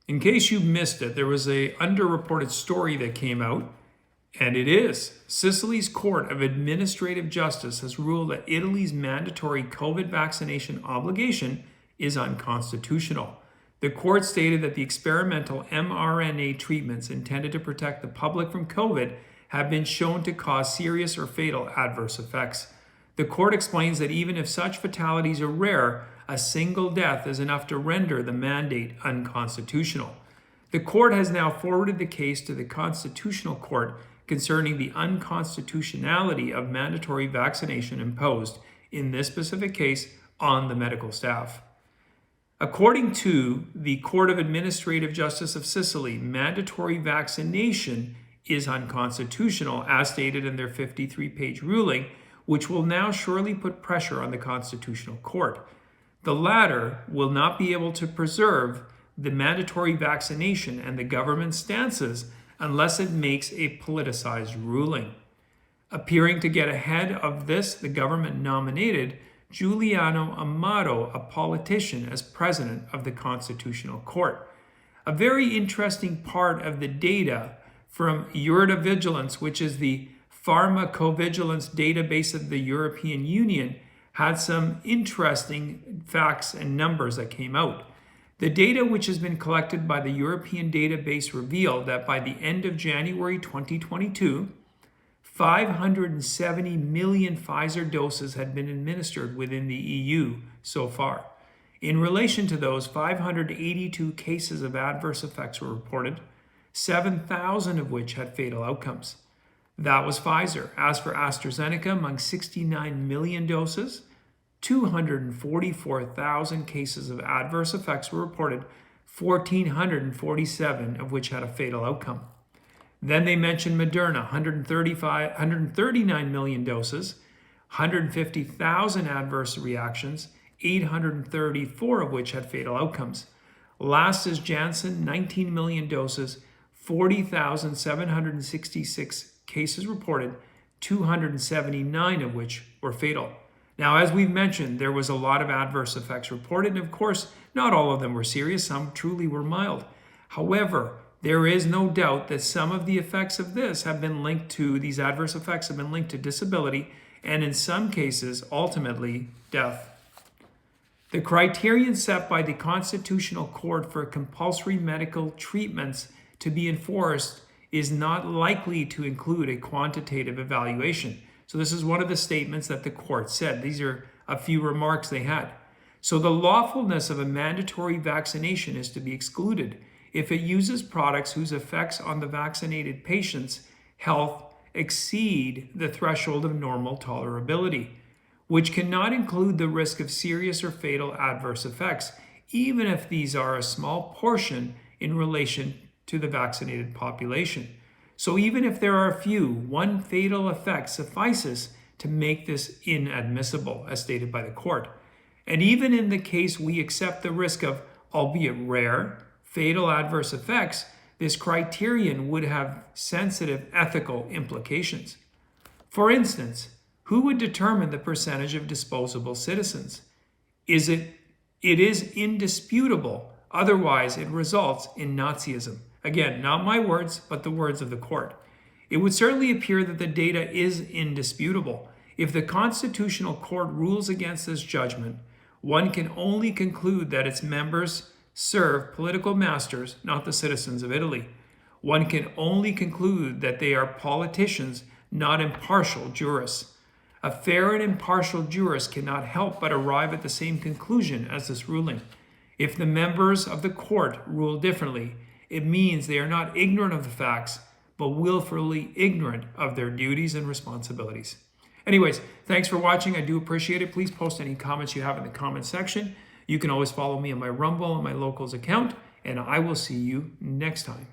In case you missed it, there was a underreported story that came out, and it is Sicily's Court of Administrative Justice has ruled that Italy's mandatory COVID vaccination obligation is unconstitutional. The court stated that the experimental mRNA treatments intended to protect the public from COVID have been shown to cause serious or fatal adverse effects. The court explains that even if such fatalities are rare, a single death is enough to render the mandate unconstitutional. The court has now forwarded the case to the Constitutional Court concerning the unconstitutionality of mandatory vaccination imposed, in this specific case, on the medical staff. According to the Court of Administrative Justice of Sicily, mandatory vaccination is unconstitutional, as stated in their 53-page ruling, which will now surely put pressure on the Constitutional Court. The latter will not be able to preserve the mandatory vaccination and the government's stances unless it makes a politicized ruling. Appearing to get ahead of this, the government nominated Giuliano Amato, a politician, as president of the Constitutional Court. A very interesting part of the data from Eurovigilance, which is the pharmacovigilance database of the European Union, had some interesting facts and numbers that came out. The data which has been collected by the European database revealed that by the end of January 2022, 570 million Pfizer doses had been administered within the EU so far. In relation to those, 582 cases of adverse effects were reported, 7,000 of which had fatal outcomes. That was Pfizer. As for AstraZeneca, among 69 million doses, 244,000 cases of adverse effects were reported, 1,447 of which had a fatal outcome. Then they mentioned Moderna, 139 million doses, 150,000 adverse reactions, 834 of which had fatal outcomes. Last is Janssen, 19 million doses, 40,766 cases reported, 279 of which were fatal. Now, as we've mentioned, there was a lot of adverse effects reported, and of course, not all of them were serious, some truly were mild. However, there is no doubt that some of the effects of this have been linked to, these adverse effects have been linked to disability, and in some cases, ultimately, death. The criterion set by the Constitutional Court for compulsory medical treatments to be enforced is not likely to include a quantitative evaluation. So this is one of the statements that the court said. These are a few remarks they had. So the lawfulness of a mandatory vaccination is to be excluded if it uses products whose effects on the vaccinated patient's health exceed the threshold of normal tolerability, which cannot include the risk of serious or fatal adverse effects, even if these are a small portion in relation to the vaccinated population. So even if there are a few, one fatal effect suffices to make this inadmissible, as stated by the court. And even in the case we accept the risk of, albeit rare, fatal adverse effects, this criterion would have sensitive ethical implications. For instance, who would determine the percentage of disposable citizens? It is indisputable, otherwise it results in Nazism. Again, not my words, but the words of the court. It would certainly appear that the data is indisputable. If the Constitutional Court rules against this judgment, one can only conclude that its members serve political masters, not the citizens of Italy. One can only conclude that they are politicians, not impartial jurists. A fair and impartial jurist cannot help but arrive at the same conclusion as this ruling. If the members of the court rule differently, it means they are not ignorant of the facts, but willfully ignorant of their duties and responsibilities. Anyways, thanks for watching. I do appreciate it. Please post any comments you have in the comment section. You can always follow me on my Rumble and my Locals account, and I will see you next time.